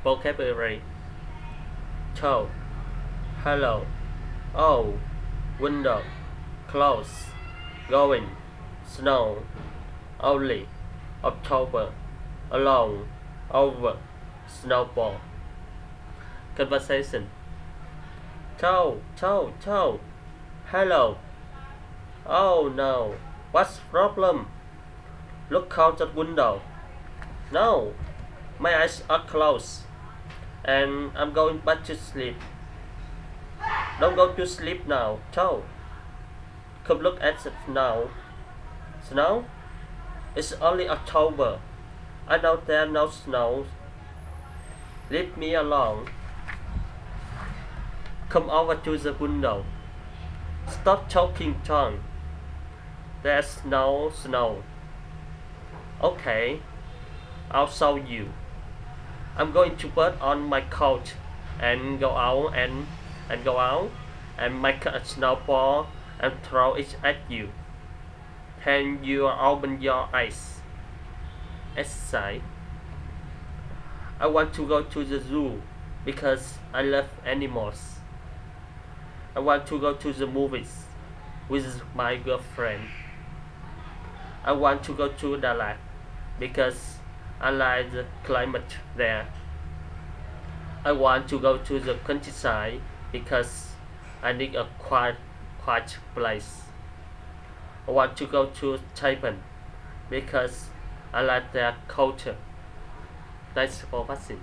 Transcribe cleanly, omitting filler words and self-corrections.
Vocabulary: toe, hello, oh, window, close, going, snow, only, October, alone, over, snowball. Conversation: toe, hello, oh no, what's problem? Look out that window. No, my eyes are closed and I'm going back to sleep. Don't go to sleep now, toe. Come look at the snow. Snow? It's only October. I know there's no snow. Leave me alone. Come over to the window. Stop talking, Tom. There's no snow. Okay, I'll show you. I'm going to put on my coat and go out and make a snowball and throw it at you. Can you open your eyes? Exercise. I want to go to the zoo because I love animals. I want to go to the movies with my girlfriend. I want to go to Dalat because I like the climate there. I want to go to the countryside because I need a quiet place. I want to go to Japan because I like their culture. Thanks for watching.